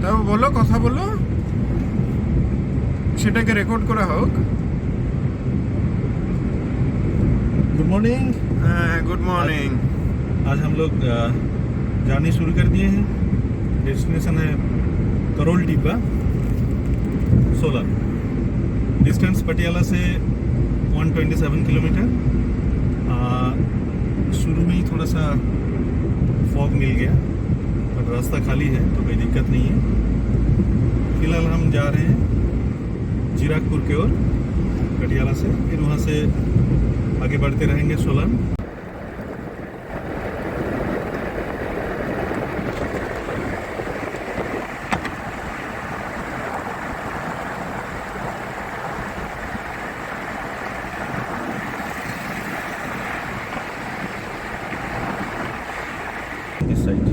তাও বলো, কথা বলো, সেটাকে রেকর্ড করা হোক। Good morning. Good morning. आज हम लोग जर्नी शुरू कर दिए हैं। डेस्टिनेशन है करोल टिब्बा, सोलन। डिस्टेंस पटियाला से 127 किलोमीटर। शुरू में ही थोड़ा सा फॉग मिल गया, बट रास्ता खाली है तो कोई दिक्कत नहीं है। फिलहाल हम जा रहे हैं जीराकपुर की ओर पटियाला से, फिर वहाँ से आगे बढ़ते रहेंगे सोलन। This side.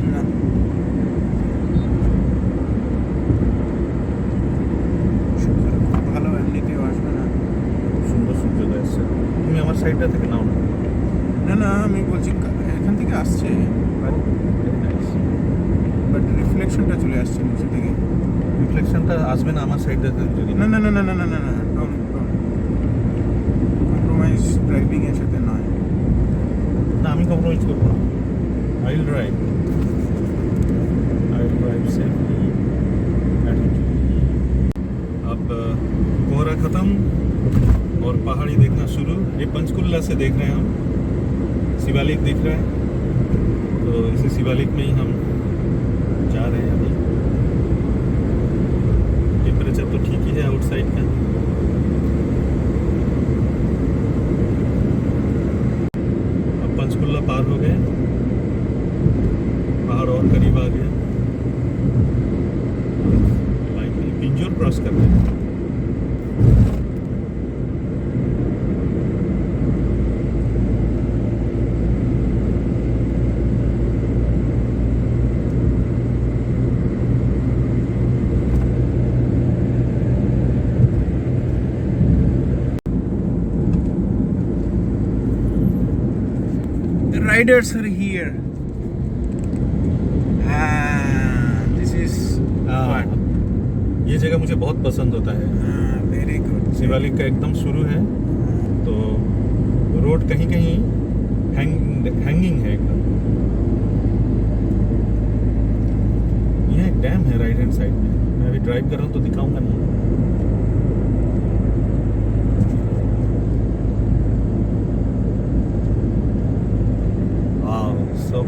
খুব ভালো, এমনিতেও আসবে না। সুন্দর সূর্যোদয় আসছে। তুমি আমার সাইডটা থেকে নাও না। না না, আমি বলছি এখান থেকে আসছে, বাট রিফ্লেকশনটা চলে আসছে নিচে থেকে। রিফ্লেকশনটা আসবে না আমার সাইডটা থেকে যদি না না না না না না না না, কম্প্রোমাইজ ড্রাইভিং এর সাথে নয়। না, আমি কম্প্রোমাইজ করবো না। I will drive safely. अब कोहरा ख़त्म और पहाड़ी देखना शुरू। ये पंचकुला से देख रहे हैं हम, शिवालिक दिख रहा है, तो इसी शिवालिक में ही हम जा रहे हैं अभी। टेम्परेचर तो ठीक ही है आउटसाइड का। अब पंचकुला पार हो गए, पहाड़ और करीब आ गया। पिंजौर क्रॉस कर रहे हैं। The riders are here. This is what? ये जगह मुझे बहुत पसंद होता है। Very good. शिवालिक का एकदम शुरू है, तो रोड कहीं कहीं हैंगिंग है एकदम। यह एक डैम है राइट हैंड साइड में। मैं अभी ड्राइव कर रहा हूँ तो दिखाऊंगा नहीं। वाह, सब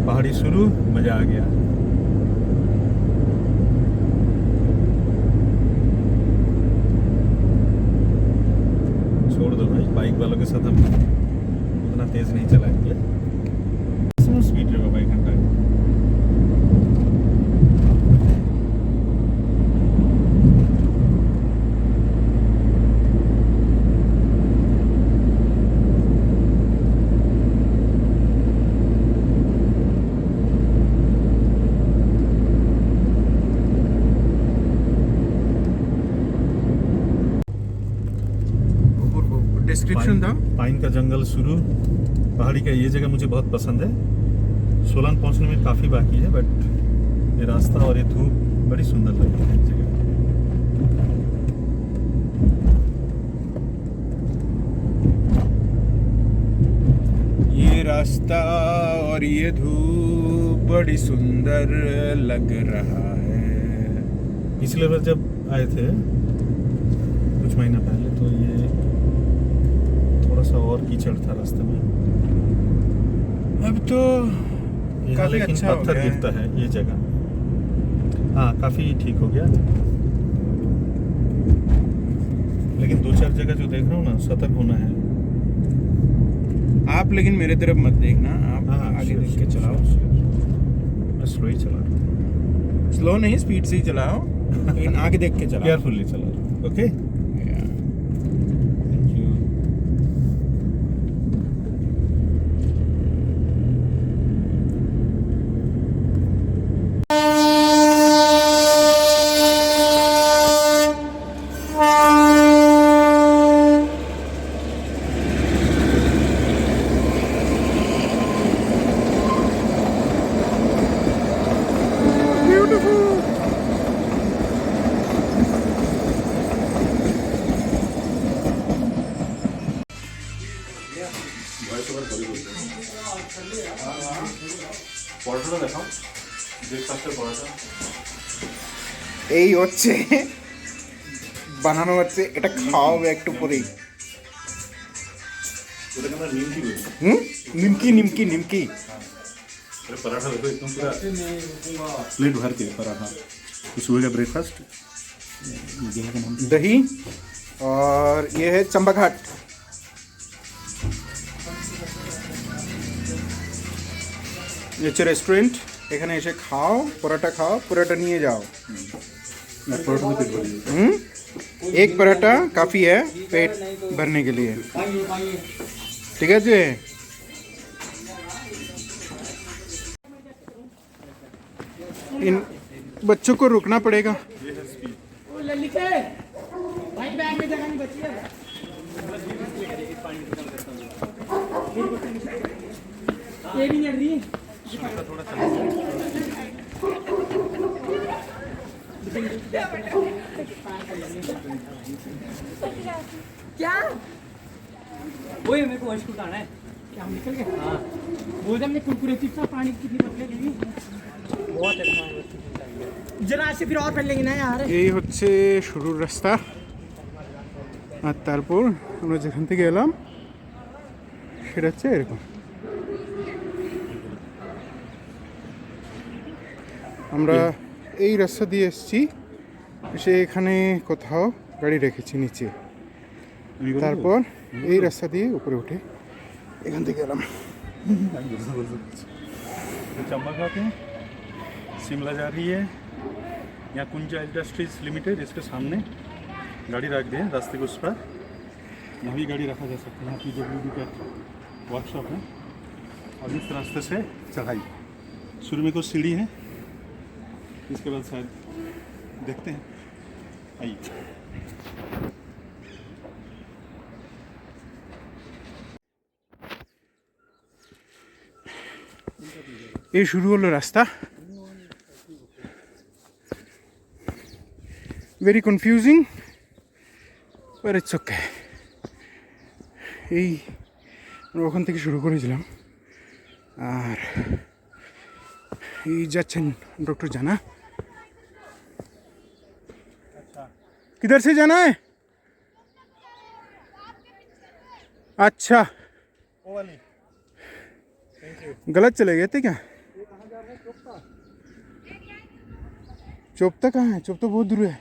पहाड़ी शुरू, मजा आ गया। छोड़ दो भाई, बाइक वालों के साथ हम उतना तेज नहीं चलाएंगे। स्पीड रहेगा बाइक घंटा। डिस्क्रिप्शन था। पाइन का जंगल शुरू, पहाड़ी का ये जगह मुझे बहुत पसंद है। सोलन पहुंचने में काफ़ी बाकी है, बट ये रास्ता और ये धूप बड़ी सुंदर लगती है इस जगह। ये रास्ता और ये धूप बड़ी सुंदर लग रहा है। पिछले बार जब आए थे कुछ महीना पहले, तो ये थोड़ा सा और कीचड़ था रास्ते में। अब तो यहाँ काफी लेकिन अच्छा हो पत्थर गया है। गिरता है ये जगह। हाँ, काफ़ी ठीक हो गया, लेकिन दो चार जगह जो देख रहा हूँ ना, सतर्क होना है। आप लेकिन मेरे तरफ मत देखना, आप हाँ, आगे देख के चलाओ। मैं स्लो ही चला रहा हूँ। स्लो नहीं, स्पीड से ही चलाओ, लेकिन आगे देख के चलाओ। केयरफुली चला रहा हूँ। Okay, thank you. Beautiful. ব্রেকফাস্টের পড়াটা এই হচ্ছে বানানো হচ্ছে, এটা খাওয়াবে একটু পরেই। ওটাকে আমরা নিমকি বলি। নিমকি নিমকি নিমকি। अरे पराठा देखो एकदम पूरा प्लेट भर के पराठा। तो सुबह का ब्रेकफास्ट जगह का नाम दही और ये है चंबा घाट। ये হচ্ছে রেস্টুরেন্ট, এখানে এসে খাও, পরোটা খাও, পরোটা নিয়ে যাও। पराठा में पेट भर गया। एक पराठा काफ़ी है पेट भरने के लिए, ठीक है जी। इन बच्चों को रुकना पड़ेगा। क्या वही मेरे को वॉइस उठाना है। क्या हम निकल गए? हाँ बोल दे हमने कुरकुरे कितना पानी कितनी बोतलें ली बहुत है। जरा से फिर और पहन लेंगे ना यार। এই হচ্ছে শুরুর রাস্তা, আর তারপর আমরা যেখান থেকে এলাম সেটা হচ্ছে এরকম। আমরা এই রাস্তা দিয়ে এসেছি, এসে এখানে কোথাও গাড়ি রেখেছি নিচে, তারপর এই রাস্তা দিয়ে উপরে উঠে এখান থেকে এলাম। चंबा घाट है, शिमला जा रही है। यहाँ कुंजा इंडस्ट्रीज लिमिटेड, इसके सामने गाड़ी रख दें रास्ते के उस पर। यहाँ भी गाड़ी रखा जा सकता है। यहाँ PWD का वर्कशॉप है। और इस रास्ते से चढ़ाई, शुरू में कुछ सीढ़ी है, इसके बाद शायद देखते हैं। आइए। এই শুরু হলো রাস্তা। Very confusing but it's okay. এই আমরা ওখান থেকে শুরু করেছিলাম, আর এই যাচ্ছেন डॉक्टर जाना। किधर से जाना है? अच्छा, गलत चले गए थे क्या? चोपता कहाँ है? चोपता बहुत दूर है।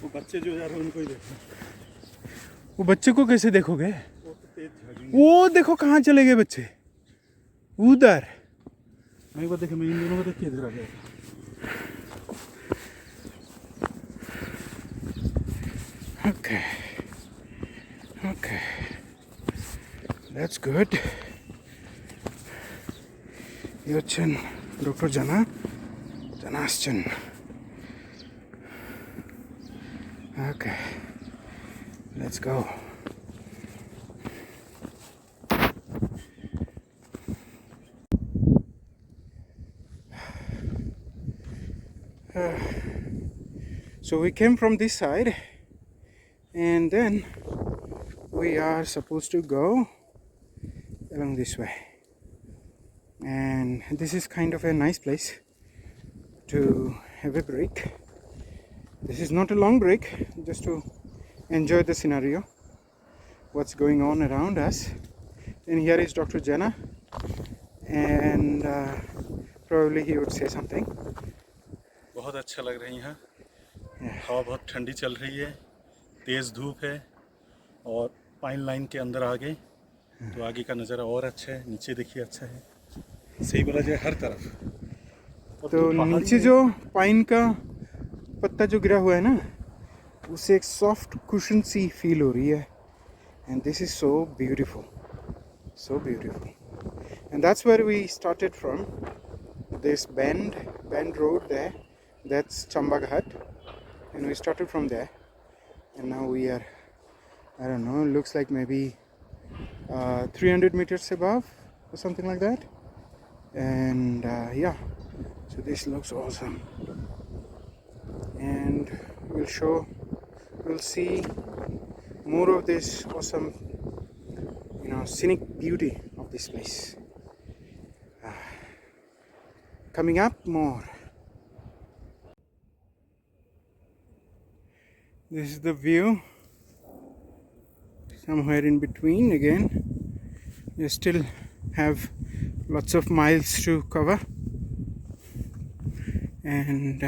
वो बच्चे जो जा रहे हैं उनको ही देखो। वो बच्चे को कैसे देखोगे? वो देखो कहाँ चले गए बच्चे, उधर। मैं एक बार देखे, मैं इन दोनों को देखिए इधर आ गया। Okay okay, that's good. ये হচ্ছেন ডক্টর জানা, জানা আসছেন। Okay, let's go. So we came from this side, and then we are supposed to go along this way, and this is kind of a nice place to have a break. This is not a long break, just to enjoy the scenario, what's going on around us. And here is Dr. Jana, and probably he would say something. बहुत अच्छा लग रहा है यहाँ। हवा बहुत ठंडी चल रही है, तेज़ धूप है, और पाइन लाइन के अंदर आ गए तो आगे का नज़ारा और अच्छा है। नीचे देखिए अच्छा है, सही बोला जाए हर तरफ। और तो पहाड़ी नीचे में- जो पाइन का पत्ता जो गिरा हुआ है ना, उससे एक सॉफ्ट कुशन सी फील हो रही है, and this is so beautiful, so beautiful. And that's where we started from, this bend road there, that's Chamba Ghat, and we started from there, and now we are, I don't know, looks like maybe 300 meters above or something like that. And yeah, so this looks awesome, and we'll see more of this awesome, scenic beauty of this place. Coming up more. This is the view. Somewhere in between again. You still have lots of miles to cover. And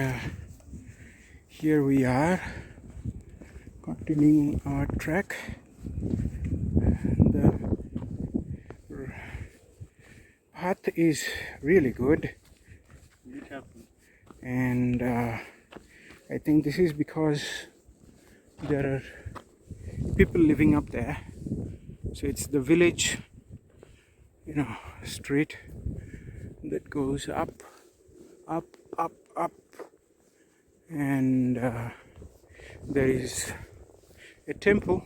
here we are, continuing our trek. The path is really good, and I think this is because there are people living up there. So it's the village, street that goes up, and there is a temple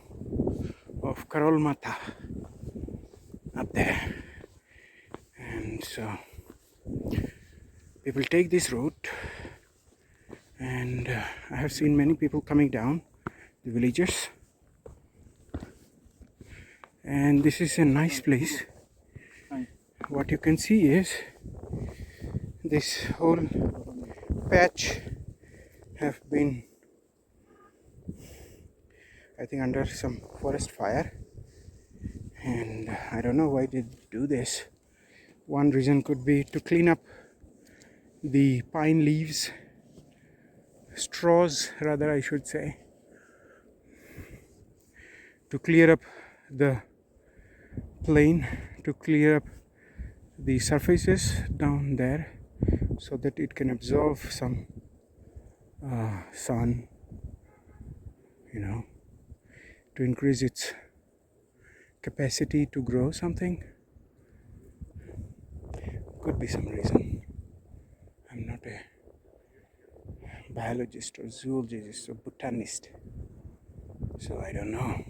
of Karol Mata up there, and so people take this route, and I have seen many people coming down, the villagers, and this is a nice place. What you can see is this whole patch have been, I think, under some forest fire, and I don't know why they do this. One reason could be to clean up the pine leaves, straws rather I should say, to clear up the plain, to clear up the surfaces down there so that it can absorb some sun, to increase its capacity to grow something. Could be some reason. I'm not a biologist or zoologist or botanist, so I don't know.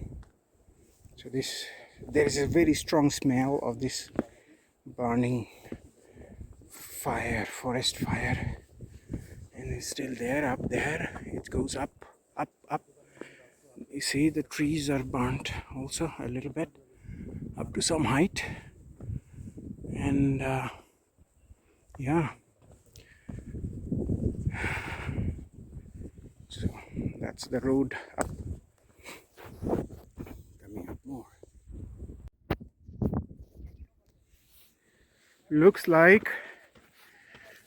So there is a very strong smell of this burning fire, forest fire, and it's still there. Up there it goes up. You see the trees are burnt also a little bit up to some height, and yeah, so that's the road up. Coming up more. Looks like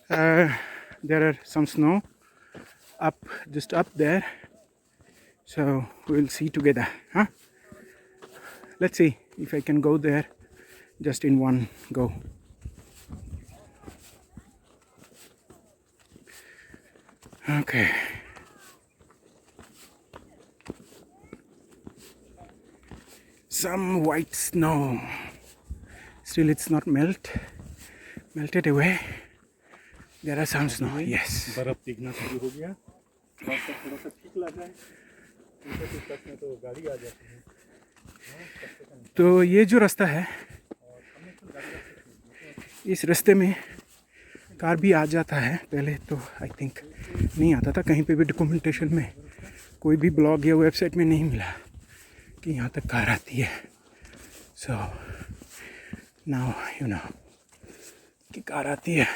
there are some snow just up there, so we'll see together, huh? Let's see if I can go there just in one go. Okay. Some white snow. Still it's not melted away. There are some snow, yes. बर्फ पिघलना शुरू हो गया, और थोड़ा सा ठीक लग रहा है। तो गाड़ी आ जाती है। तो ये जो रास्ता है, इस रास्ते में कार भी आ जाता है। पहले तो आई थिंक नहीं आता था, कहीं पे भी डॉक्यूमेंटेशन में, कोई भी ब्लॉग या वेबसाइट में नहीं मिला कि यहाँ तक कार आती है। सो नाउ यू नो कि कार आती है।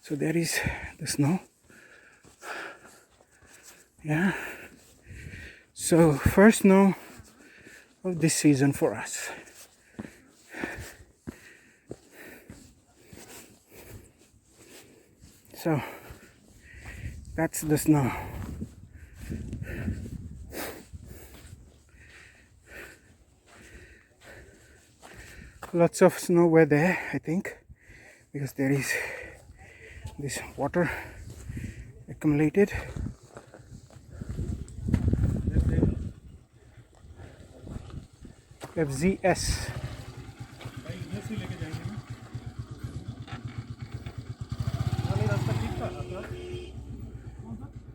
So there is the snow. Yeah. So first snow of this season for us. So that's the snow. Lots of snow were there, I think, because there is this water accumulated. FZS.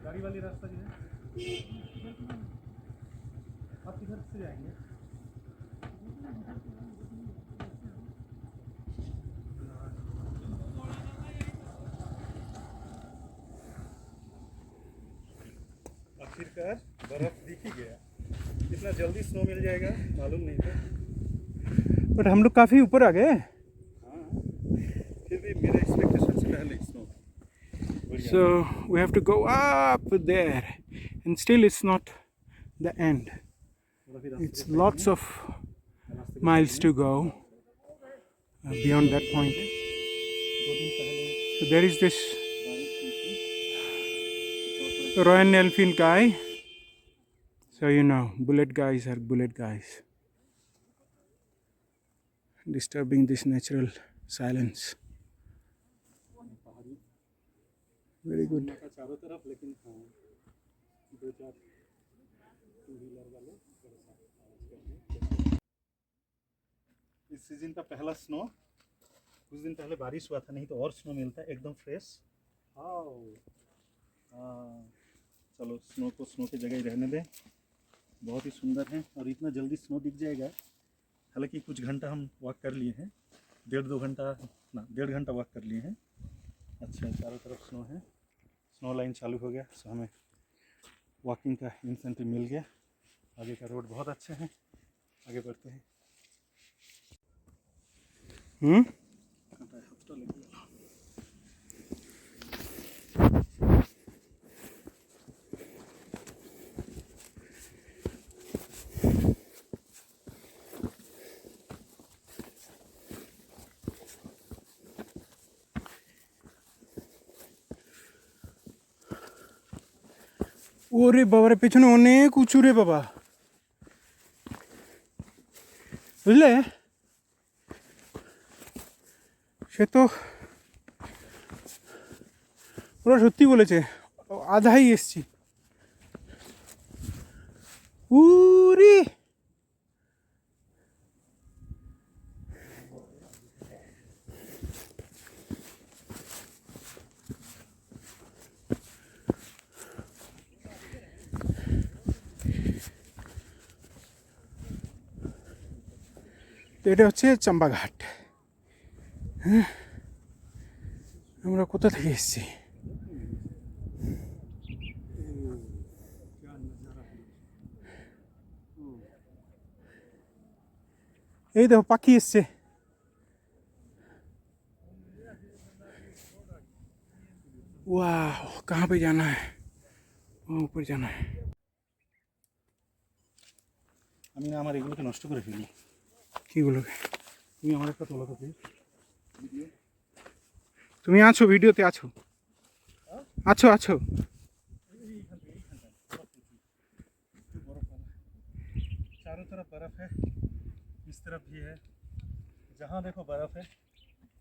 गाड़ी वाली रास्ता जो है, आप इधर से जाएंगे। आखिरकार बर्फ दिख ही गया। कितना जल्दी स्नो मिल जाएगा मालूम नहीं था। बट हम लोग काफ़ी ऊपर आ गए. फिर भी मेरे एक्सपेक्टेशन से पहले snow. So we have to go up there, and still it's not the end. It's lots of miles to go beyond that point. So there is this Royal Enfield guy. So you know, bullet guys are bullet guys, disturbing this natural silence. Very good. चारों तरफ, लेकिन हाँ, दो चार two wheeler वाले इस season का पहला स्नो. कुछ दिन पहले बारिश हुआ था, नहीं तो और स्नो मिलता है एकदम फ्रेश. हाँ, चलो स्नो को स्नो की जगह ही रहने दें. बहुत ही सुंदर है और इतना जल्दी स्नो दिख जाएगा. हालांकि कुछ घंटा हम वॉक कर लिए हैं, 1.5-2 घंटा ना 1.5 घंटा वॉक कर लिए हैं. अच्छा, चारों तरफ स्नो है, स्नो लाइन चालू हो गया. सो हमें वॉकिंग का इंसेंटिव मिल गया. आगे का रोड बहुत अच्छा है, आगे बढ़ते हैं. ওরে বাবারে, পেছনে অনেক উঁচু রে বাবা, বুঝলে? সে তো ওরা সত্যি বলেছে, আধাই এসছি. উরি এটা হচ্ছে চাম্বাঘাট. হ্যাঁ, আমরা কোথা থেকে এসেছি? এই দেখো পাখি এসছে. वाह, कहाँ पे जाना है? वहाँ ऊपर जाना है. আমি না আমার এগুলোকে নষ্ট করে ফেলি. কিগুলোকে? তুমি আমার একটা তোলা তো প্লিজ. তুমি আছো, ভিডিওতে আছো, আছো আছো. चारों तरफ बर्फ है, इस तरफ भी है, जहाँ देखो बर्फ है.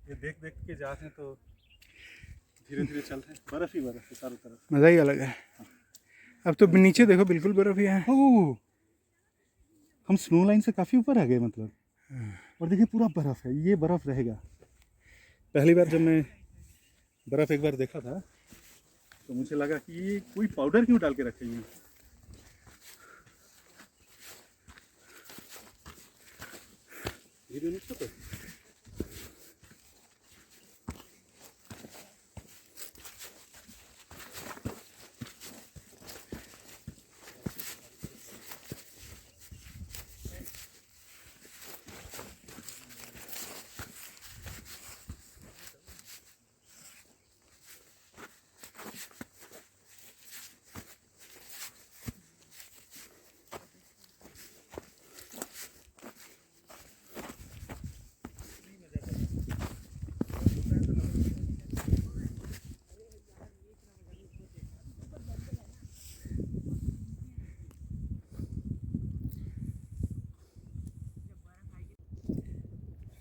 ये देख देख के जाते हैं तो धीरे धीरे चलते हैं. बर्फ ही बर्फ है चारों तरफ. मज़ा ही अलग है. अब तो नीचे देखो, बिल्कुल बर्फ ही है. ओह, हम स्नो लाइन से काफ़ी ऊपर आ गए मतलब. और देखिए पूरा बर्फ है, ये बर्फ रहेगा. पहली बार जब मैं बर्फ एक बार देखा था तो मुझे लगा कि ये कोई पाउडर क्यों डाल के रखे हैं. वीडियो नहीं तो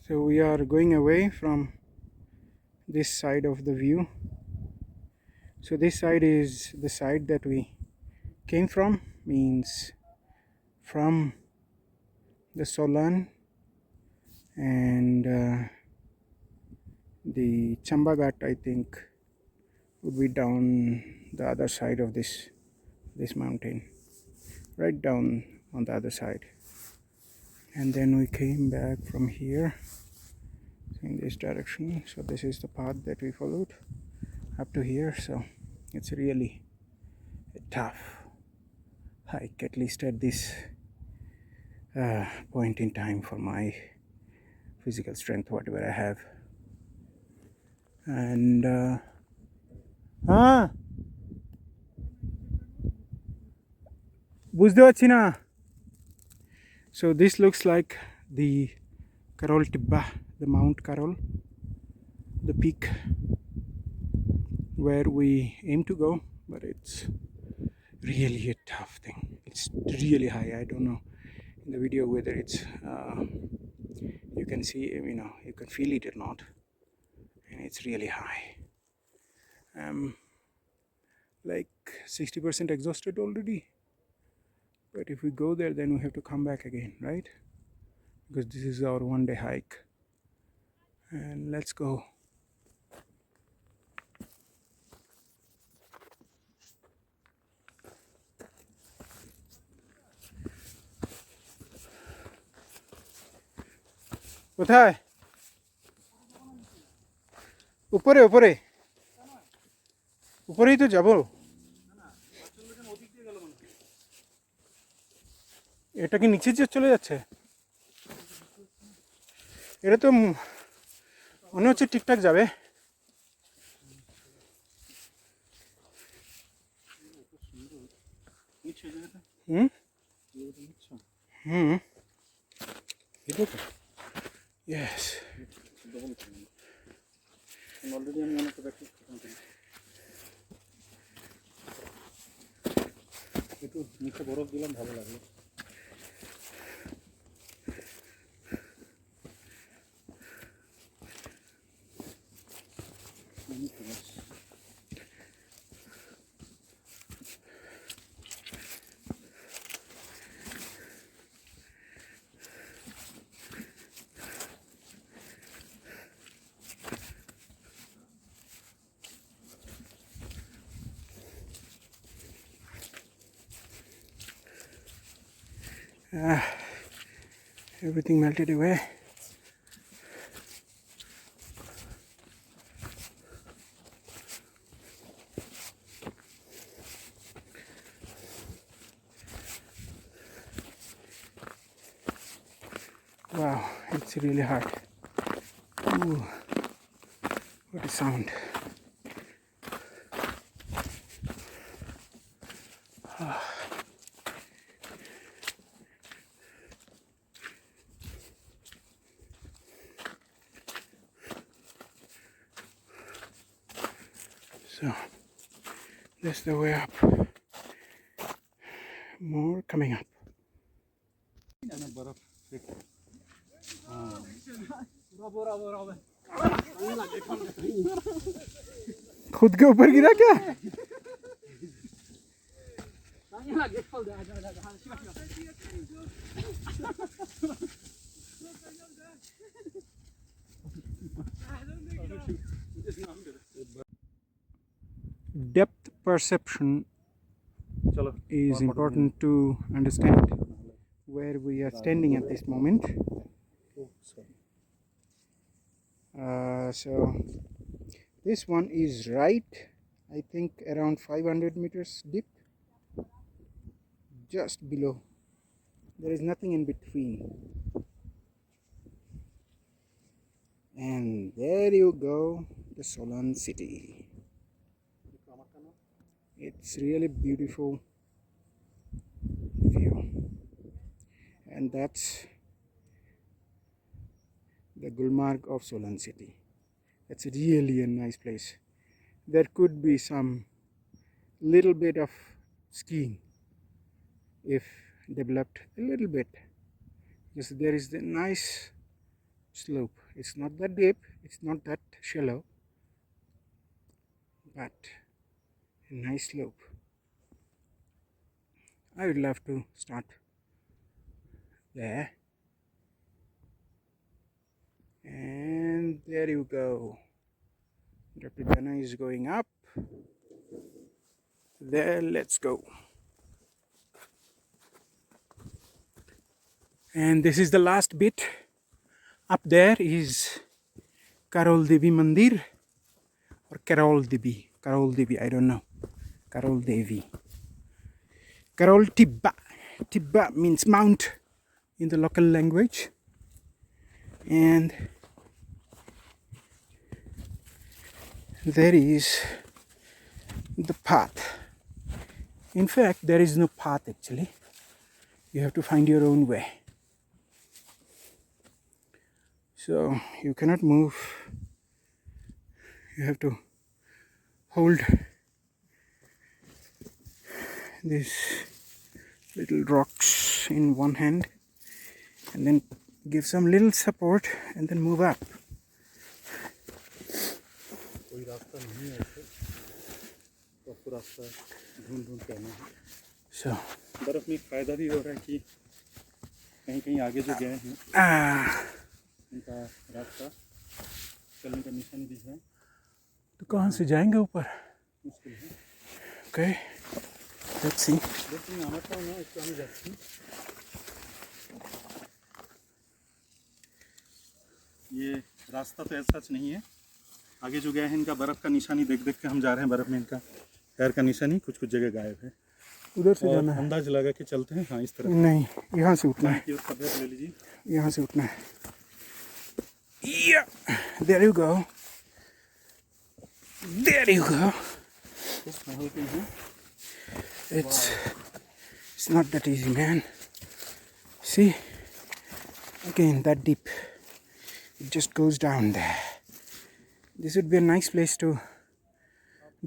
So we are going away from this side of the view. So this side is the side that we came from, means from the Solan, and the Chambaghat, I think, would be down the other side of this mountain, right down on the other side. And then we came back from here in this direction. So this is the path that we followed up to here. So it's really a tough hike, at least at this point in time for my physical strength, whatever I have. And বুঝতে পারছি না. So this looks like the Karol Tibba, the Mount Karol, the peak where we aim to go, but it's really a tough thing. It's really high. I don't know in the video whether it's you can see, you can feel it or not, and it's really high. I'm like 60% exhausted already, but if we go there then we have to come back again, right? Because this is our one-day hike. And let's go. কোথায়? উপরে উপরে উপরেই তো যাব. এটা কি নিচে চলে যাচ্ছে? এটা তো মনে হচ্ছে ঠিকঠাক যাবে. হুম হুম Yes. অলরেডি আমি অনেক প্র্যাকটিস করতে একটু নিচে বরফ দিলাম, ভালো লাগলো. Everything melted away. Wow, it's really hard. Ooh, what a sound. So that's the way up. More coming up. खुद के ऊपर गिरा क्या? Depth perception is important to understand where we are standing at this moment. So this one is right, I think around 500 meters deep, just below. There is nothing in between. And there you go, the Solan city. It's really beautiful view, and that's the Gulmarg of Solan city. It's really a nice place. There could be some little bit of skiing if developed a little bit, because there is the nice slope. It's not that deep, it's not that shallow, but a nice slope. I would love to start there. And there you go. Dr. Jana is going up. There, let's go. And this is the last bit. Up there is Karol Devi Mandir, or Karol Devi, I don't know. Karol Devi. Karol Tibba. Tibba means mount in the local language. And there is the path. In fact, there is no path actually. You have to find your own way. So you cannot move. You have to hold these little rocks in one hand and then give some little support and then move up. कोई रास्ता नहीं है ऐसे, तो आपको रास्ता ढूंढ के आना है। So बर्फ में एक फायदा भी हो रहा है कि कहीं कहीं आगे जो गए हैं उनका रास्ता चलने का निशान दिख रहा है। तो कहाँ से जाएंगे ऊपर? मुश्किल है, Okay, let's see. लेकिन आना था ना, इसको हम जाते हैं। ये रास्ता तो ऐसा सच नहीं है, आगे जो गए हैं इनका बर्फ का निशानी देख देख के हम जा रहे हैं। बर्फ में इनका पैर का निशानी कुछ कुछ जगह गायब है। उधर से और जाना है? अंदाज लगा के चलते हैं। हाँ, इस तरह नहीं, यहाँ से उठना है। की ओर तबियत ले लीजिए। यहाँ से उठना है। Yeah, there you go. There you go. इस महल के हैं। It's not that easy, man. See, again that deep. It just goes down there. This would be a nice place to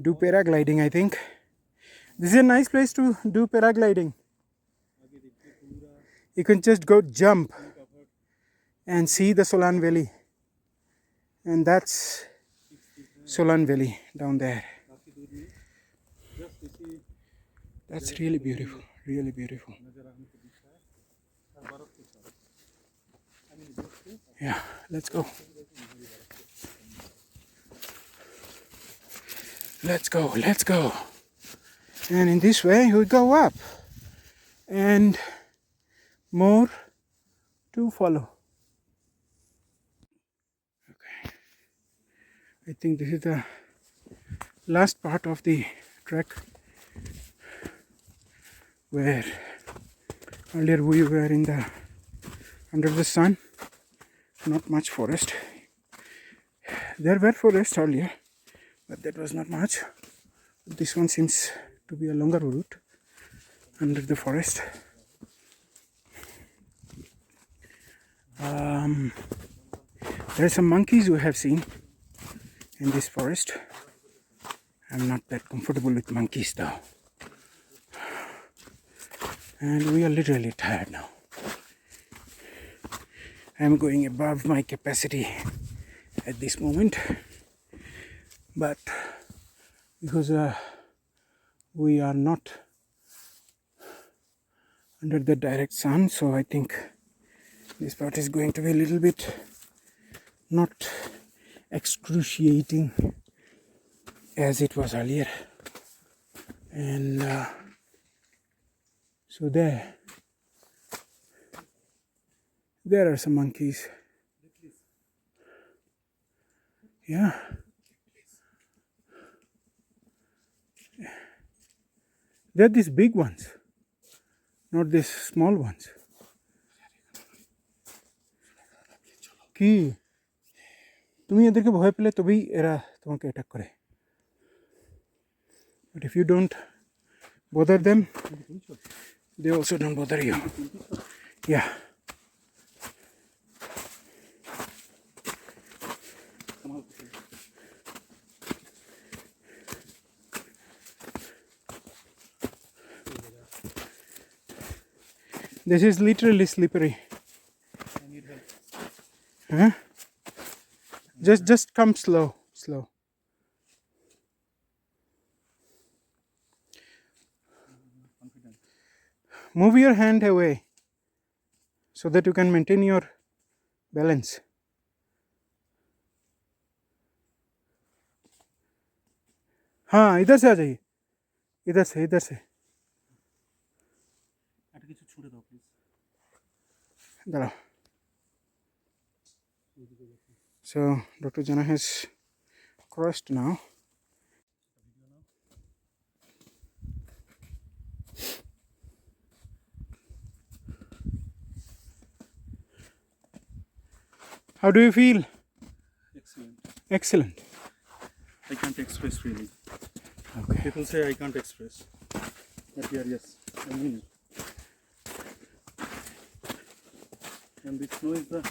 do paragliding, I think. This is a nice place to do paragliding. You can just go jump and see the Solan Valley. And that's Solan Valley down there. That's really beautiful, really beautiful. Yeah, let's go. Let's go, let's go. And in this way we go up and more to follow. Okay, I think this is the last part of the trek where earlier we were in the under the sun, not much forest. There were forests earlier, but that was not much. This one seems to be a longer route under the forest. There are some monkeys we have seen in this forest. I'm not that comfortable with monkeys though. And we are literally tired now. I'm going above my capacity at this moment, but because we are not under the direct sun, so I think this part is going to be a little bit not excruciating as it was earlier. And so there are some monkeys. Yeah. They're these big ones, not these small ones. কি তুমি এদেরকে ভয় পেলে তবেই এরা তোমাকে attack করে। But if you don't bother them, they also don't bother you. Yeah. This is literally slippery. I need help. Huh? Just come slow. Move your hand away so that you can maintain your balance. हाँ, इधर से आ जाइए, इधर से কিছু ছুড়ে দাও please. দাঁড়াও। So Dr. Jana has crossed now. How do you feel? Excellent. Excellent. I can't express really. Okay. People say I can't express. But here, yes, I mean it. And the snow is the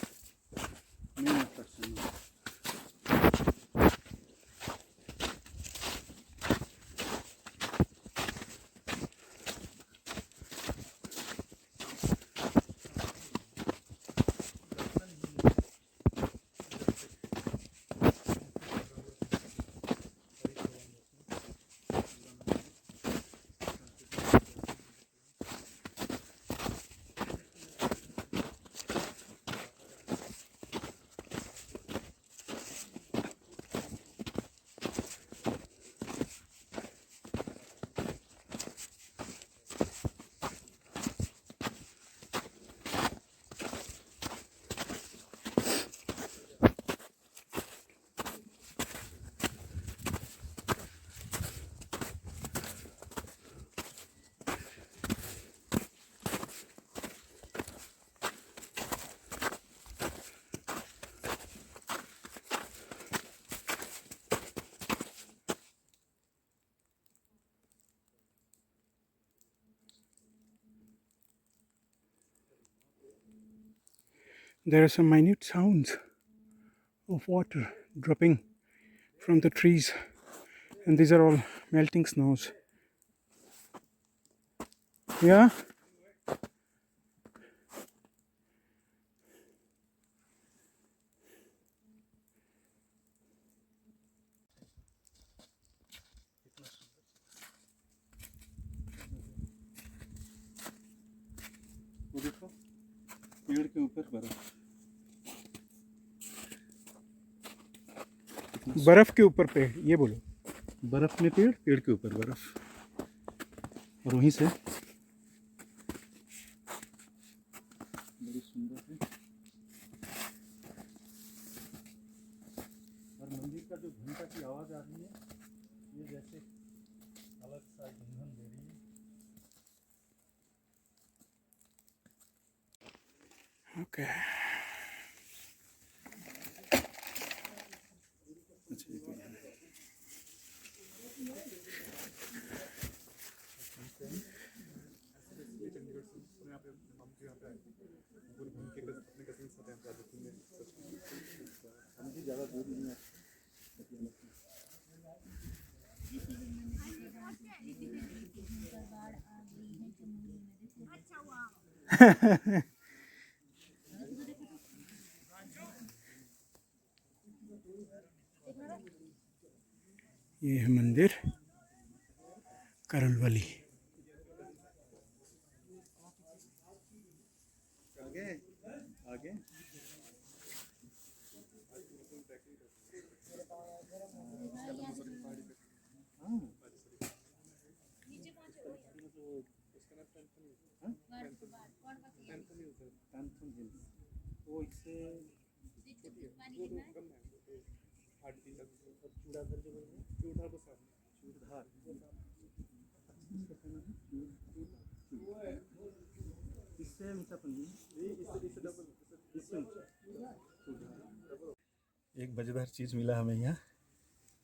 main attraction. There are some minute sounds of water dropping from the trees, and these are all melting snows. Yeah? वो देखो पेड़ के ऊपर बर्फ बर्फ के ऊपर पेड़, ये बोलो। बर्फ में पेड़, पेड़ के ऊपर बर्फ, और वहीं से बड़ी सुंदर है। और मंदिर का जो घंटा की आवाज आ रही है, ये जैसे अलग सा ईंधन दे रही है। Okay. अच्छा, ये तो है। ज़्यादा दूर नहीं है। ये है मंदिर करलवली। आगे आगे वो इससे इससे ऊंचा एक मज़ेदार चीज़ मिला हमें यहाँ।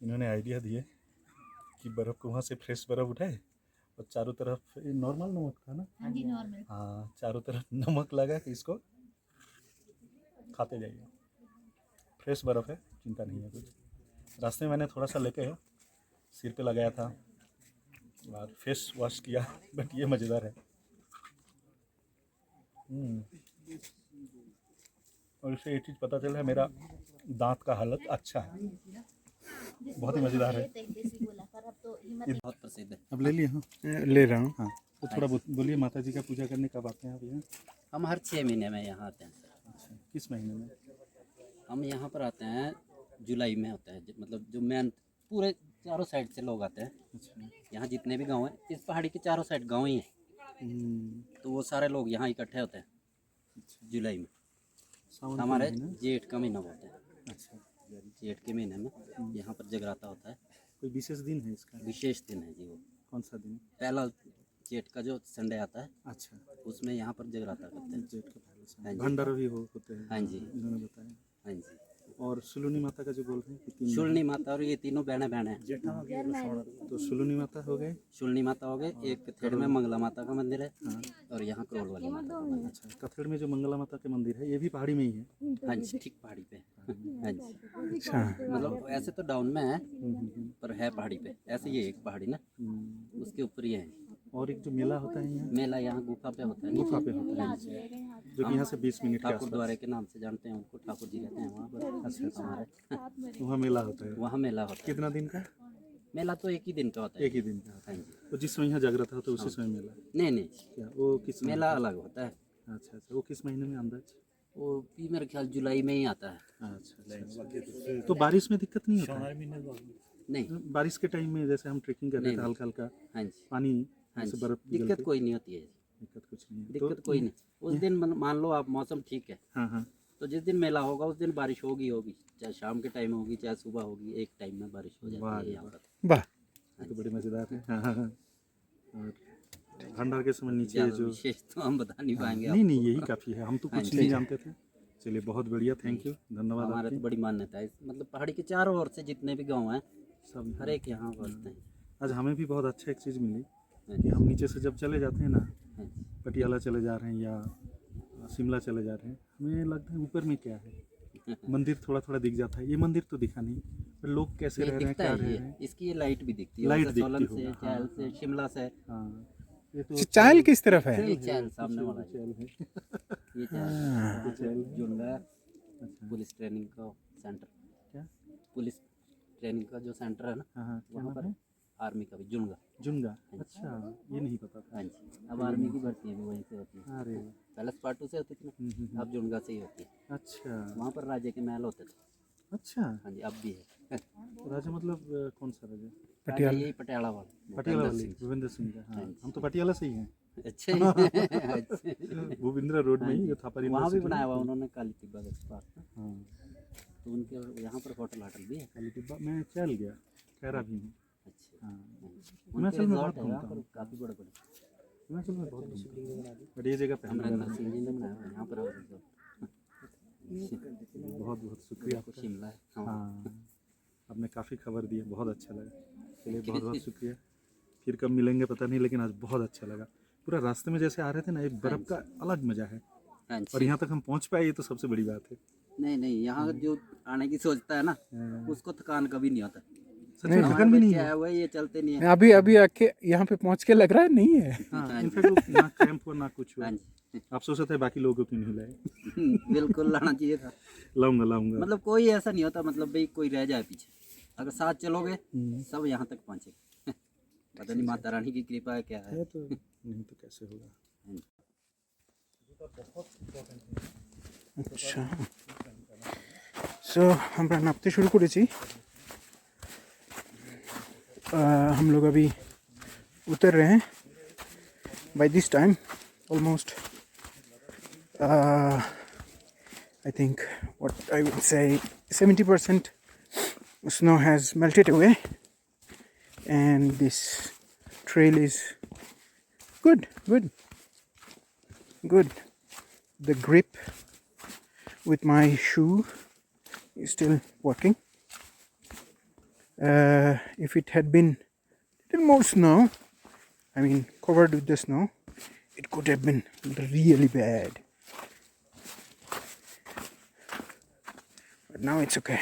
इन्होंने आइडिया दिए कि बर्फ़ को वहाँ से फ्रेश बर्फ़ उठाए और चारों तरफ, ये नॉर्मल नमक था ना? हाँ जी, नॉर्मल। हाँ, चारों तरफ नमक लगा के इसको खाते जाइए। फ्रेश बर्फ़ है, चिंता नहीं है कुछ। रास्ते में मैंने थोड़ा सा लेके सिर पे लगाया था और फेस वॉश किया, बट ये मज़ेदार है। और इससे ये चीज़ पता चला है, मेरा दांत का हालत अच्छा है। बहुत ही मज़ेदार है। बहुत प्रसिद्ध है। अब ले लिए? हाँ, ले रहा हूँ। हाँ, तो थोड़ा बोलिए, माता जी का पूजा करने कब आते हैं आप यहाँ? हम हर 6 महीने में यहाँ आते हैं सर। अच्छा, किस महीने में? हम यहाँ पर आते हैं जुलाई में होता है, मतलब जो मेन पूरे चारों साइड से लोग आते हैं। अच्छा। यहाँ जितने भी गांव हैं, इस पहाड़ी के चारों साइड गांव ही हैं, तो वो सारे लोग यहाँ इकट्ठे होते हैं जुलाई में। सावन का हमारे महीना? जेठ का महीना होता है। अच्छा, जेठ के महीने में यहाँ पर जगराता होता है। कोई विशेष दिन है इसका? विशेष दिन है जी वो। कौन सा दिन? पहला जेठ का जो संडे आता है, अच्छा, उसमें यहाँ पर जगराता करते हैं। जेठ का पहले हाँ जी। भंडारा भी होते हैं। हाँ जी। इन्होंने बताया। हाँ जी। और सुलुनी माता का जो बोल रहे हैं कि 3 शुलनी माता और ये तीनों बहनें हैं। तो सुलुनी माता हो गए। शुलनी माता हो गए, एक थेड़ में मंगला माता का मंदिर है और यहाँ करोल वाली माता का मंदिर अच्छा, कथेड़ में जो मंगला माता के मंदिर है ये भी पहाड़ी में ही है। है। हाँ जी, ठीक पहाड़ी पे। हाँ जी, अच्छा मतलब ऐसे तो डाउन में है पर है पहाड़ी पे। ऐसे ये एक पहाड़ी ना, उसके ऊपर ही है। और एक जो मेला होता है यहाँ मेला यहाँ गुफा पे होता है। गुफा पे होता है, जो कि यहाँ से 20 मिनट के ठाकुर आसपास द्वारे के नाम से जानते हैं उनको, ठाकुर जी रहते हैं वहाँ पर। अच्छा हमारे वहाँ मेला होता है। वहाँ मेला होता है। कितना दिन का? मेला तो एक ही दिन का होता है। एक ही दिन का होता हाँ है। जी। तो जिस समय यहाँ जागृत होता है उसी समय मेला? नहीं नहीं, क्या वो किस समय? मेला अलग होता है। अच्छा अच्छा, वो किस महीने में अंदाज? वो भी मेरे ख्याल जुलाई में ही आता है। अच्छा अच्छा। तो बारिश में दिक्कत नहीं होता है? नहीं। बारिश के टाइम में जैसे हम ट्रेकिंग कर रहे थे नहीं। हल्का हल्का हाँ जी, पानी हाँ जैसे जी, बर्फ दिक्कत पिघलते, कोई नहीं होती है। दिक्कत कुछ नहीं है। दिक्कत कोई नहीं। उस दिन मान लो आप मौसम ठीक है हाँ हाँ। तो जिस दिन मेला होगा उस दिन बारिश होगी होगी, चाहे शाम के टाइम होगी चाहे सुबह होगी, एक टाइम में बारिश हो वाह जाती है रे यहाँ वाह। पर। वाह ये तो बड़े मजेदार है। हाँ हाँ हाँ। और भंडार के समय नीचे ज़्यादा जो विशेष तो हम बता नहीं पाएंगे नहीं नहीं आपको। यही काफ़ी है, हम तो हाँ कुछ जी। नहीं जानते थे। चलिए बहुत बढ़िया, थैंक यू, धन्यवाद हमारे तो आपकी। बड़ी मान्यता है, मतलब पहाड़ी के चारों ओर से जितने भी गांव हैं सब हर एक यहाँ बसते हैं। आज हमें भी बहुत अच्छा एक चीज़ मिली हाँ कि जी, हम नीचे से जब चले जाते हैं ना, हाँ जी। पटियाला चले जा रहे हैं या शिमला चले जा रहे हैं, हमें लगता है ऊपर में क्या है, मंदिर थोड़ा थोड़ा दिख जाता है। ये मंदिर तो दिखा नहीं, पर लोग कैसे ये रह रहे हैं, दिखता क्या है, रह ये रहे हैं। इसकी ये लाइट भी दिखती है, लाइट वैसे दिखती सोलन से, होगा, चैल हाँ, से, शिमला से। हाँ ये तो चाल किस तरफ है? ये चैल सामने वाला है, चैल है। ये चैल हाँ। चैल जुड़ना है। अच्छा पुलिस ट्रेनिंग का सेंटर, क्या? पुलिस ट्रेनिंग का जो सेंटर है ना, हाँ हाँ, क्या वहाँ नाम पर है? आर्मी का भी जुड़गा। जुनगा। अच्छा, ये नहीं पता था। हाँ जी, अब आर्मी की भर्ती भी वहीं से होती है। अरे पहले स्पार्टू से होती थी ना, अब जुड़गा से ही होती है। अच्छा वहाँ पर राजे के महल होते थे। अच्छा। हाँ जी, अब भी है। राजा मतलब कौन सा राजा? राजा यही पटियाला वाला, पटियाला भूपेंद्र वाली सिंह। भूपेंद्र सिंह का। हाँ हाँ जी। हम तो पटियाला से ही हैं। अच्छा अच्छा। भूपेंद्र रोड में हाँ ही जी। जो थापर वहाँ भी यूनिवर्सिटी बनाया है। हुआ उन्होंने काली टिब्बा के पास ना, हाँ तो उनके यहाँ पर होटल हाटल भी है। काली टिब्बा मैं चल गया, खैरा भी हूँ। अच्छा, हाँ उनके हिमाचल में रिजॉर्ट बहुत है यहाँ घूमता पर हूँ, काफ़ी बड़े बड़े। हिमाचल में बहुत घूमता हूँ, बट ये जगह पहली बार अमरिंदर हूँ। सिंह जी ने बनाया हुआ है यहाँ पर resort। बहुत बहुत शुक्रिया आपका। शिमला है। हाँ। हाँ आपने काफ़ी खबर दी है, बहुत अच्छा लगा। चलिए बहुत बहुत शुक्रिया। फिर कब मिलेंगे पता नहीं, लेकिन आज बहुत अच्छा लगा। पूरा रास्ते में जैसे आ रहे थे ना, एक बर्फ़ का अलग मज़ा है। हाँ और जी। यहाँ तक हम पहुँच पाए, ये तो सबसे बड़ी बात है। नहीं नहीं, यहाँ जो आने की सोचता है ना, उसको थकान कभी नहीं होता। सच में हमारे थकन भी नहीं बच्चे है। आए हुए ये चलते नहीं है। अभी अभी आके यहाँ पे पहुँच के लग रहा है नहीं है। हाँ इनफैक्ट ना क्रैम्प हुआ ना कुछ हुआ। हाँ जी। अफसोस होता है बाकी लोगों को क्यों नहीं लाए। बिल्कुल लाना चाहिए था। लाऊंगा लाऊंगा। मतलब कोई ऐसा नहीं होता, मतलब भाई कोई रह जाए पीछे, अगर साथ चलोगे सब यहाँ तक पहुँचे। पता नहीं माता रानी की कृपा है क्या है। है तो नहीं तो कैसे होगा। আচ্ছা সো আমরা নামতে শুরু করেছি। हम लोग अभी उतर रहे हैं। By this time almost I think what I would say 70% snow has melted away and this trail is good. The grip with my shoe is still working. If it had been a little more snow, I mean covered with the snow, it could have been really bad. But now it's okay.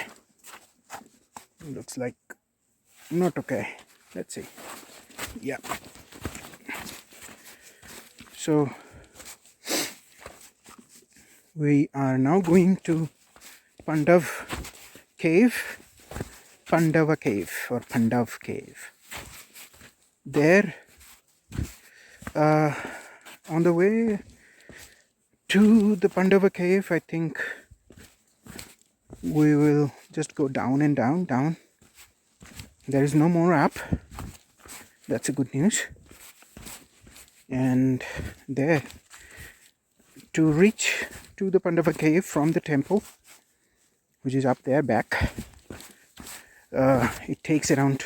Looks like not okay. Let's see. Yeah. So we are now going to Pandava Cave or Pandav Cave. There, on the way to the Pandava Cave, I think we will just go down and down. There is no more up. That's a good news. And there, to reach to the Pandava Cave from the temple, which is up there back, it takes around,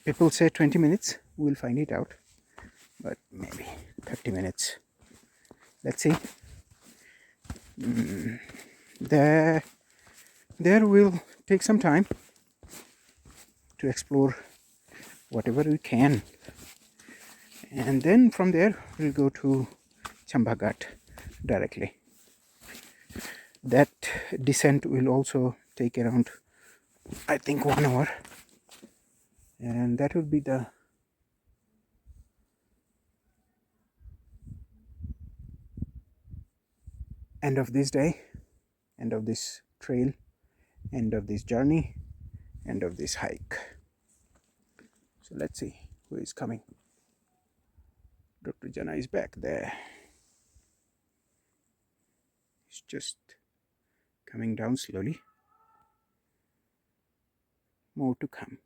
people say 20 minutes. We'll find it out, but maybe 30 minutes. Let's see. There there we'll take some time to explore whatever we can, and then from there we'll go to Chamba Ghat directly. That descent will also take around, I think, 1 hour, and that will be the end of this day, end of this trail, end of this journey, end of this hike. So let's see who is coming. Dr. Jana is back there. He's just coming down slowly. More to come.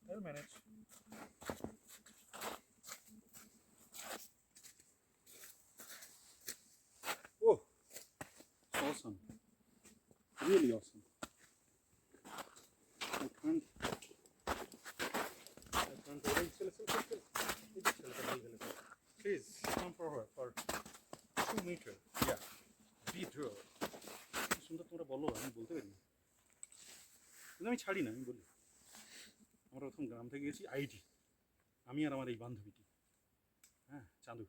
I'll manage. Oh, awesome. Really awesome. I can't Please come forward for 2 meters. Yeah. Be true. সুন্দর তোমরা বলো, আমি বলতে পারি না, কিন্তু আমি ছাড়ি না, আমি বলি। আমরা প্রথম গ্রাম থেকে গেছি আইটি, আমি আর আমার এই বান্ধবীটি, হ্যাঁ, চাঁদু।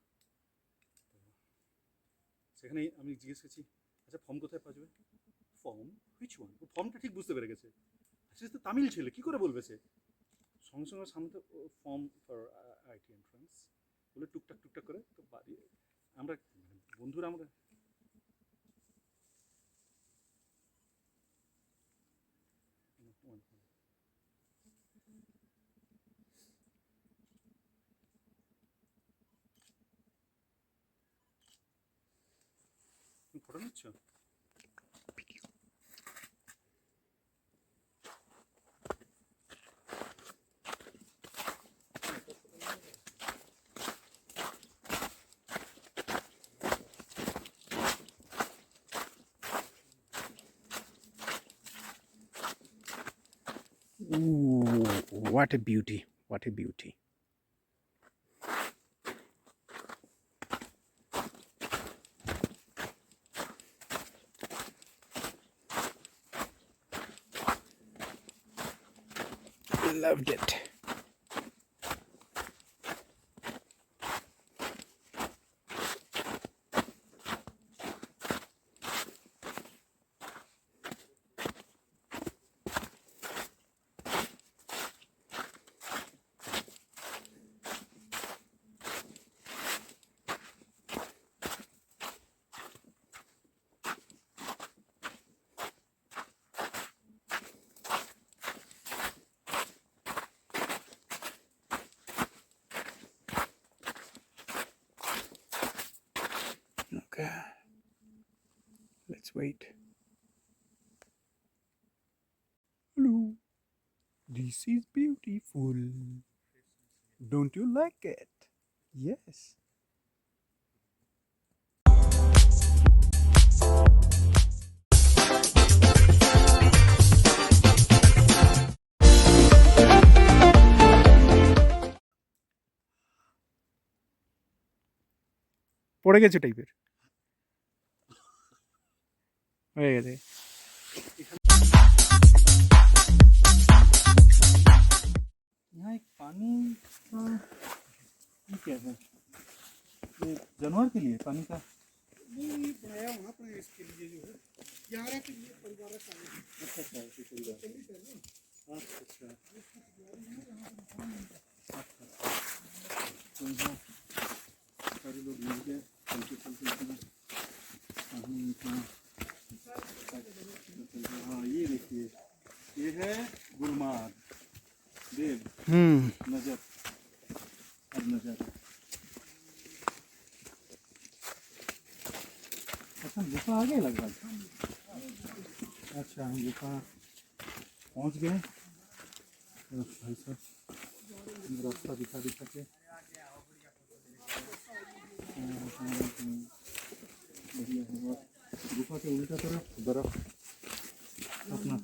সেখানে আমি জিজ্ঞেস করছি, আচ্ছা ফর্ম কোথায় পাওয়া যাবে? Form which one? ও ফর্মটা ঠিক বুঝতে পেরে গেছে। আচ্ছা তো তামিল ছেলে, কী করে বলবে সে? সঙ্গে সঙ্গে সামনে তো ফর্ম ফর আইটি এন্ট্রান্স বলে টুকটাক টুকটাক করে তো বাড়ি আমরা বন্ধুরা আমরা ফটো নিচ্ছ? Ooh, what a beauty, what a beauty. Loved it. Okay, let's wait. Hello, this is beautiful. Don't you like it? Yes. পড়ে গেছে টাইপের হয়ে গেছে। यहाँ एक पानी का ये क्या है? ये जानवर के लिए पानी का नहीं बनाया होना अपने इसके लिए जो है 11 के लिए परिवार का। अच्छा अच्छा ऐसी सुविधा। अच्छा अच्छा तो यहाँ सारे लोग मिल गए चलते चलते हाँ ये देखिए ये है गुलमार्ग देव नजर अब नजर। अच्छा गुफा आ गए लगभग। अच्छा हम गुफा पहुंच गए। भाई साहब रास्ता दिखा के बढ़िया है। गुफा के उल्टा तरफ बर्फ अपना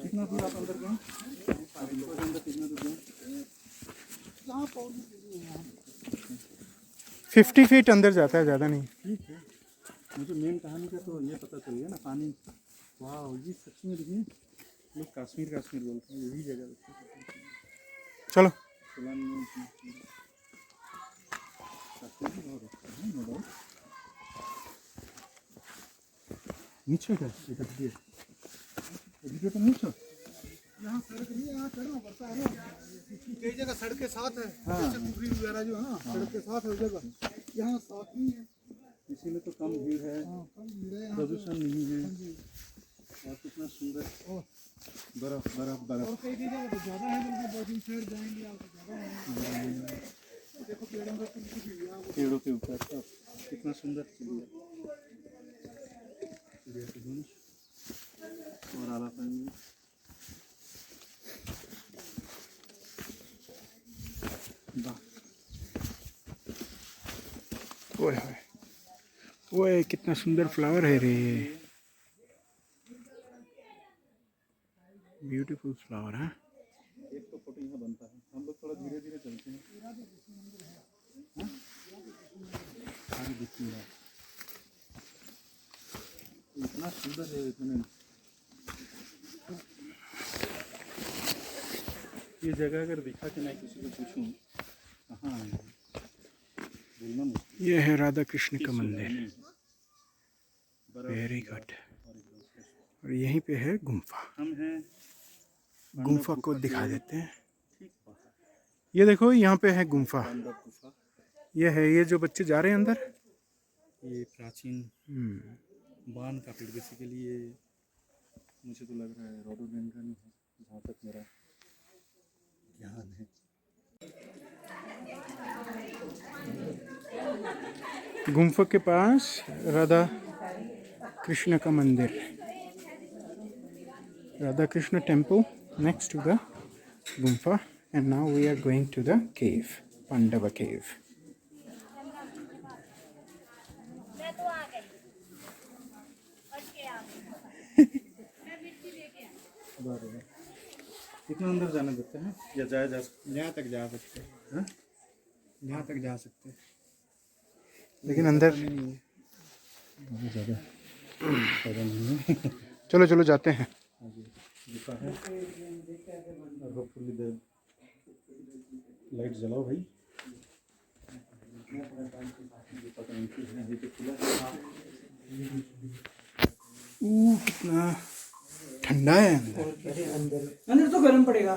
कितना दूर आप अंदर गए? आप गुफा के अंदर कितना दूर गए? 50 फीट अंदर जाता है, ज़्यादा नहीं। ठीक है, मुझे मेन कहानी का तो ये पता चल गया ना, पानी। वाह, ये सच में देखिए, लोग कश्मीर कश्मीर बोलते हैं, यही जगह देखते हैं। चलो कश्मीर भी बहुत अच्छा है, नो डाउट। नीचे का एक वीडियो तो नीचे यहाँ सड़क नहीं है, यहाँ चढ़ना पड़ता है ना। कई जगह सड़क के साथ है, जैसे कुफरी वगैरह जो है ना, सड़क के साथ है उस जगह। यहाँ साथ नहीं है। इसीलिए तो कम भीड़ है, कम भीड़ है यहाँ पे। प्रदूषण नहीं है। और कितना सुंदर बर्फ बर्फ बर्फ। और कई जगह तो ज़्यादा है, बल्कि बोटिंग साइड जाएंगे आप तो ज़्यादा है। देखो पेड़ों का कुछ भी यहाँ पे। पेड़ों के ऊपर सब कितना सुंदर चिड़िया चिड़िया के झुंड और आला पानी। वाह, ओए होए, ओए कितना सुंदर फ्लावर है रे, ब्यूटीफुल फ्लावर है। एक तो फोटो यहाँ बनता है, हम लोग थोड़ा धीरे धीरे चलते हैं। हाँ? आगे दिखेगा, इतना सुंदर है, इतने ये जगह अगर दिखा के मैं किसी को पूछूं कहाँ है, बोलना मुश्किल। ये है राधा कृष्ण का मंदिर। बर्फ वेरी गुड। और एकदम fresh। और यहीं पे है गुम्फा। हम हैं गुम्फा को दिखा देते हैं। ठीक बाहर, ये देखो, यहाँ पे है गुम्फा। पांडव गुफा। ये है, ये जो बच्चे जा रहे हैं अंदर। ये प्राचीन बान का पेड़, बेसिकली ये मुझे तो लग रहा है रोडोडेंड्रन है, जहाँ तक मेरा ध्यान है। गुम्फा के पास राधा कृष्ण का मंदिर, Radha Krishna temple next to the Gumpha. and now we are going to the cave, Pandava cave. मैं तो आ गई बच के आ गई मैं मिट्टी लेके आई कितना अंदर जाने देते हैं या जाया जा सकता यहाँ तक जा सकते हैं, है? यहाँ तक जा सकते हैं, लेकिन अंदर बहुत ज़्यादा फायदा नहीं है। चलो चलो जाते हैं। आगे गुफा है और होपफुली द लाइट जलाओ भाई। पता नहीं क्यों है, अभी तो खुला है। कितना ठंडा है अंदर। अंदर तो गर्म पड़ेगा।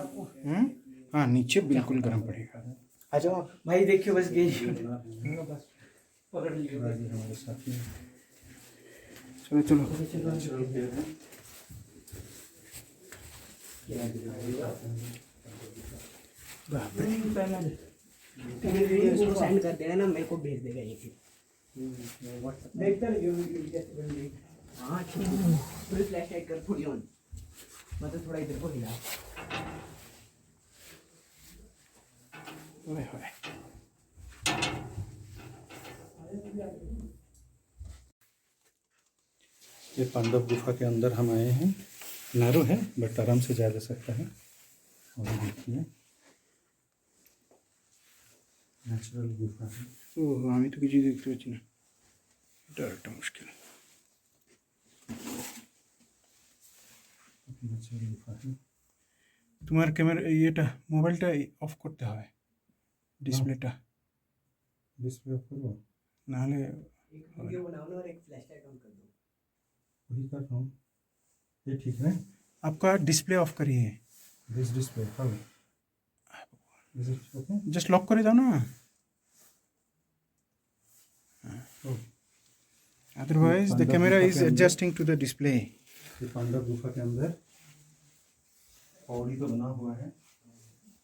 हाँ, नीचे बिल्कुल गर्म पड़ेगा। आ जाओ आप भाई, देखियो बस गेज बस पकड़ लीजिए। राजी हमारे साथी हैं। चलो चलो। नेचुरल पेड़ है। वीडियो सेंड कर देना ना, मेरे को भेज देगा ये फिर। देखता रहिए वीडियो कैसे बन रही है। हाँ ठीक है, पूरी फ्लैश लाइट कर थोड़ी ऑन, मतलब थोड़ा इधर को हिला। ओए होए। ये पांडव गुफा के अंदर हम आए हैं। नैरो है बट आराम से जा सकता है। और ये देखिए नेचुरल गुफा है। ওহ, আমি তো কিছু দেখতে পাচ্ছি না, এটা একটা মুশকিল। नेचुरल गुफा है। তোমার ক্যামেরা এটা মোবাইলটা অফ করতে হবে, ডিসপ্লেটা, डिस्प्ले ऑफ करो। নাহলে एक वीडियो बनाओ ना और एक फ्लैश लाइट ऑन कर दो। वही कर रहा हूँ। ये ठीक है। आपका डिस्प्ले ऑफ करिए, this display how is it okay? Just lock করে দাও না, otherwise the camera is adjusting to the display. ये पांडव गुफा के अंदर पौड़ी तो बना हुआ है,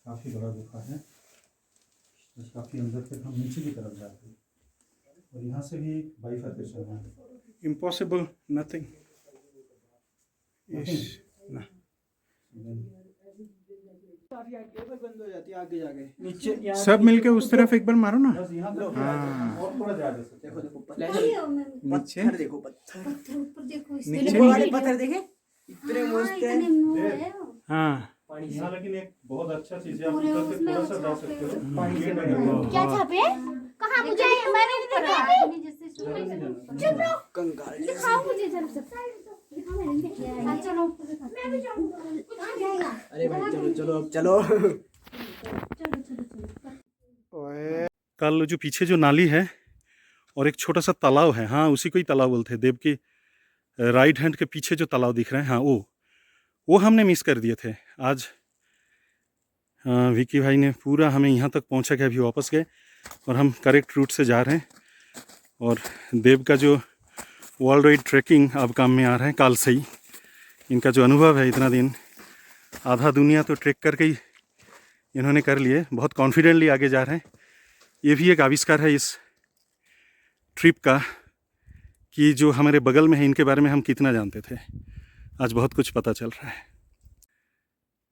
काफ़ी बड़ा गुफा है। तो काफ़ी अंदर तक हम नीचे की तरफ जाते हैं और यहाँ से भी बाइफर्केशन है। इम्पॉसिबल, नथिंग इज ना। काफी आगे बंद हो जाती है आगे जाके। नीचे यहाँ सब मिलके उस तरफ एक बार मारो ना। बस यहाँ तक हाँ। और थोड़ा जा सकते देखो देखो नीचे पत्थर देखो पत्थर। पत्थर ऊपर देखो नीचे वाले पत्थर देखे इतने मस्त है। हाँ हैं। यहाँ लेकिन एक बहुत अच्छा चीज है, आप उतर के थोड़ा सा जा सकते हो। ये बना हुआ है। क्या छापे कहाँ मुझे मैंने नहीं देखा। चुप रहो कंगाल दिखाओ मुझे जरा सा दिखाओ मैंने नहीं देखा। चलो मैं भी जाऊंगा कहाँ जाएगा। अरे भाई चलो चलो अब चलो। ओए कल जो पीछे जो नाली है और एक छोटा सा तालाब है, हाँ उसी को ही तालाब बोलते हैं। देव की राइट हैंड के पीछे जो तालाब दिख रहा है, हाँ वो हमने मिस कर दिए थे आज। विकी भाई ने पूरा हमें यहाँ तक पहुँचा के अभी वापस गए और हम करेक्ट रूट से जा रहे हैं। और देव का जो वर्ल्ड वाइड ट्रैकिंग अब काम में आ रहा है काल से ही। इनका जो अनुभव है इतना दिन, आधा दुनिया तो ट्रैक करके ही इन्होंने कर लिए, बहुत कॉन्फिडेंटली आगे जा रहे हैं। ये भी एक आविष्कार है इस ट्रिप का कि जो हमारे बगल में है इनके बारे में हम कितना जानते थे, आज बहुत कुछ पता चल रहा है।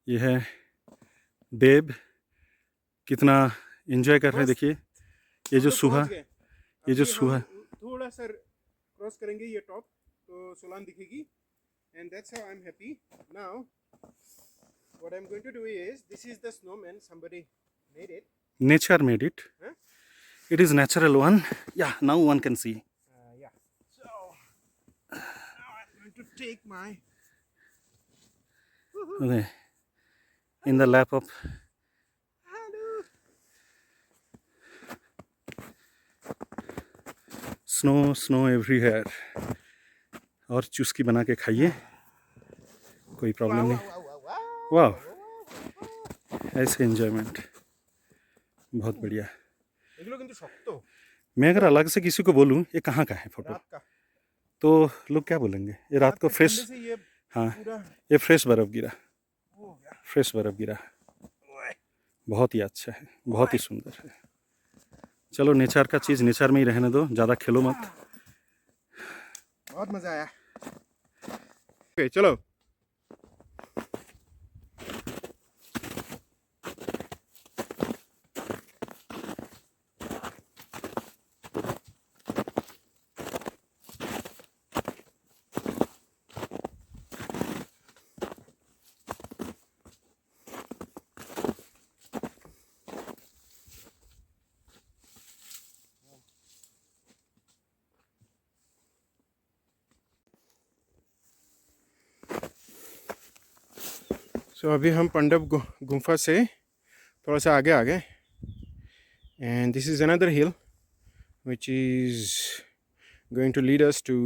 ये है देव, कितना एंजॉय कर रहे हैं। देखिए ये जो सुबह, ये जो सुबह थोड़ा सा क्रॉस करेंगे ये टॉप तो सोलान दिखेगी। And that's how I am happy now. What I am going to do is this is the snowman somebody made it. Nature made it, it is natural one, या now one can see. Yeah. So now I'm going to take my Okay. In the lap of snow everywhere. और चुस्की बना के खाइए, कोई problem नहीं। वाह, ऐसे एंजॉयमेंट बहुत बढ़िया। এগুলো কিন্তু শক্ত मैं अगर अलग से किसी को बोलूँ ये कहाँ का है फोटो, रात का तो लोग क्या बोलेंगे ये रात को फ्रेश। ठंडे से ये हाँ, पूरा ये फ्रेश बर्फ गिरा, हो गया। फ्रेश बर्फ गिरा, बहुत ही अच्छा है, बहुत ही सुंदर है। चलो नेचर का चीज़ नेचर में ही रहने दो, ज़्यादा खेलो मत। बहुत मजा आया। ओके चलो सो अभी हम पंडव गुफा से थोड़ा सा आगे आ गए। And this is another hill which is going to lead us to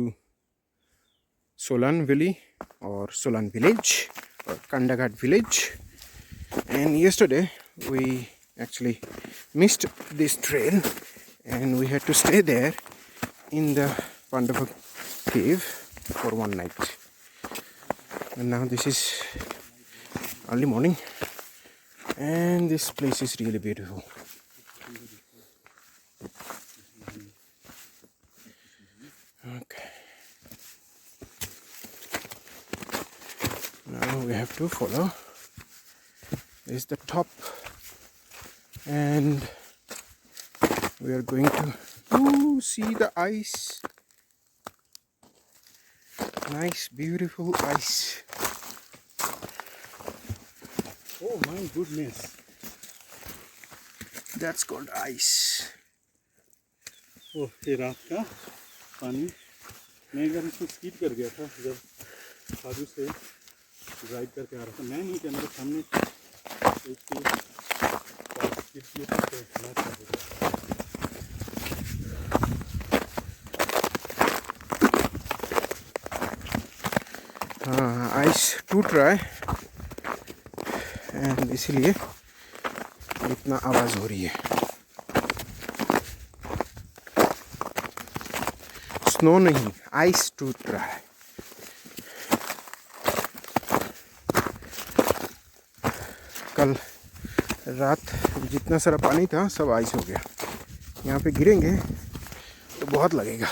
Solan valley और सोलान विलेज और Kandaghat village. And yesterday we actually missed this trail and we had to stay there in the Pandava cave for one night. And now this is early morning and this place is really beautiful. Okay, now we have to follow. This is the top and we are going to see the ice. Nice beautiful ice. Oh my goodness, That's called ice. ओह ये रात का पानी। मैं एक बार इसको skip कर गया था जब साधु से ड्राइव करके आ रहा था। मैं नहीं क्या, मेरे सामने एक स्किप किए थे तो मैच कर देता। हाँ आइस टूट रहा है एंड इसीलिए इतना आवाज़ हो रही है। स्नो नहीं, आइस टूट रहा है। कल रात जितना सारा पानी था सब आइस हो गया। यहाँ पे गिरेंगे तो बहुत लगेगा।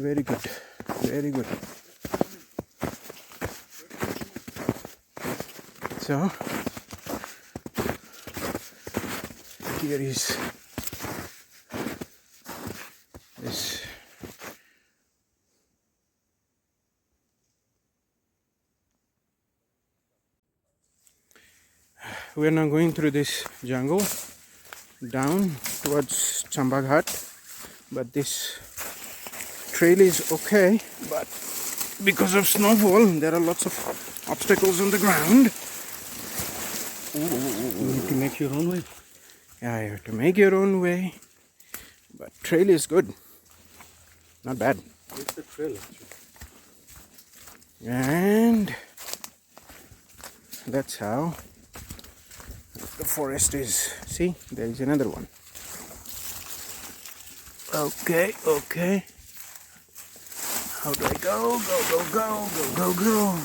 Very good. Very good. So here is this. We are now going through this jungle down towards Chamba Ghat, but this trail is okay, but because of snowfall there are lots of obstacles on the ground. You need to make your own way. Yeah, you have to make your own way, but trail is good, not bad. It's a trail actually. And that's how the forest is. See, there is another one. Okay, okay. How do I go? Go.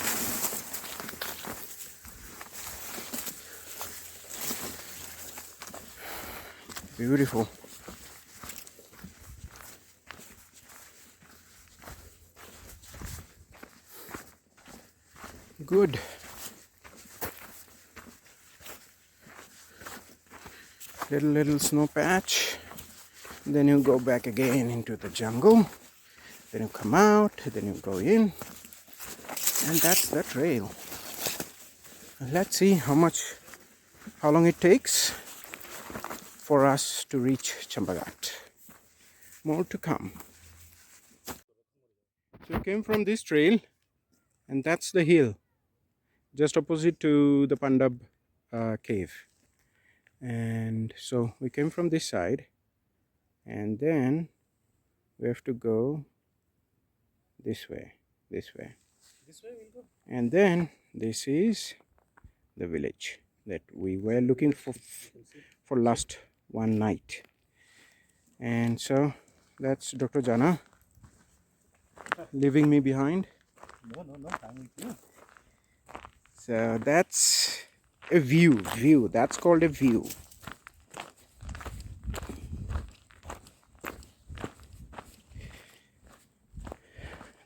Beautiful. Good. Little snow patch. Then you go back again into the jungle. Then you come out. Then you go in. And that's the trail. Let's see how long it takes for us to reach Chamba Ghat. More to come. So we came from this trail, and that's the hill just opposite to the Pandab cave. And so we came from this side, and then we have to go this way. This way we'll go. And then this is the village that we were looking for last one night. And so that's Dr. Jana leaving me behind. No, I'm with you. So that's a view. That's called a view.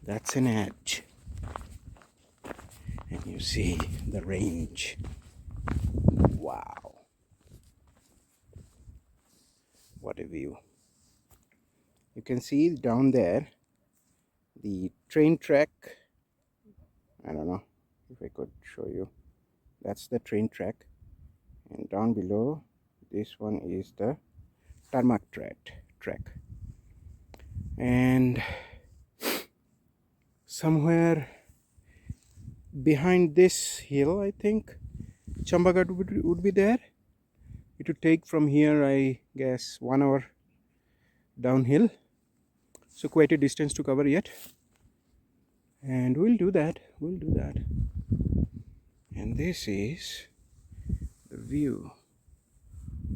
That's an edge. And you see the range. Wow. What a view. You can see down there the train track. I don't know if I could show you. That's the train track, and down below this one is the tarmac track. And somewhere behind this hill, I think Chamba Ghat would be there. It would take from here, I guess, 1 hour downhill, so quite a distance to cover yet, and we'll do that. And this is the view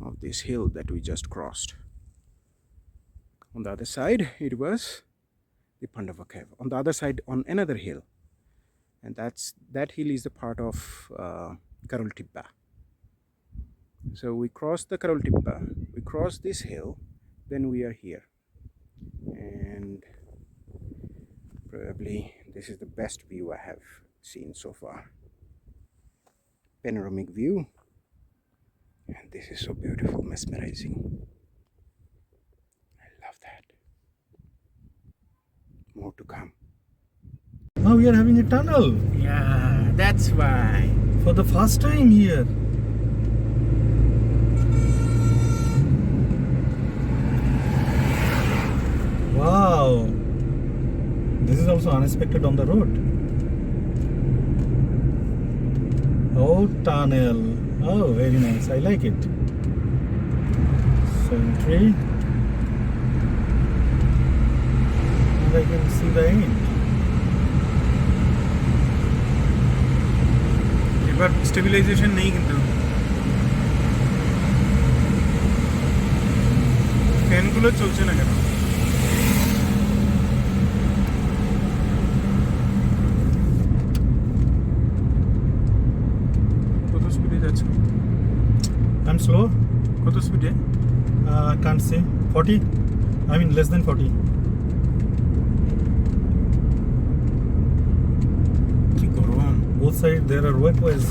of this hill that we just crossed. On the other side it was the Pandava cave. On the other side, on another hill, and that hill is the part of Karol Tibba. So we crossed the Karol Tibba, we crossed this hill, then we are here, and probably this is the best view I have seen so far. Panoramic view, and this is so beautiful, mesmerizing. I love that. More to come. Now we are having a tunnel Yeah, that's why. for the first time here. Wow, this is also unexpected on the road. Oh, tunnel. Oh, very nice. I like it. So entry, and I can see the end. এবার stabilisation নেই কিন্তু ফ্যানগুলো চলছে না কেন কত স্পিডে যাচ্ছে I'm slow. কত স্পিডে Can't say. 40. I mean less than 40. both sides there are walkways.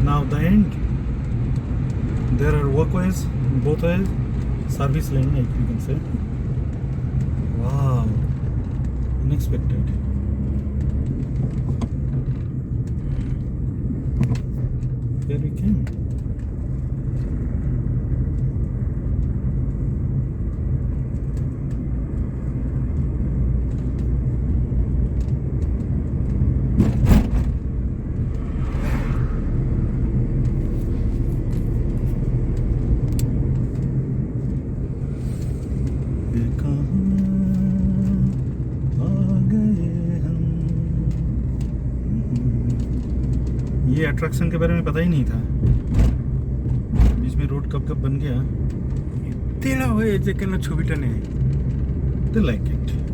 Now the end, there are walkways both ways, service lane, like you can say. Wow, unexpected. Here we came. ये कहाँ आ गए हम। ये attraction के बारे में पता ही नहीं था, बीच में रोड कब कब बन गया। तेरा हुए जे केन छबिटा ने They like it.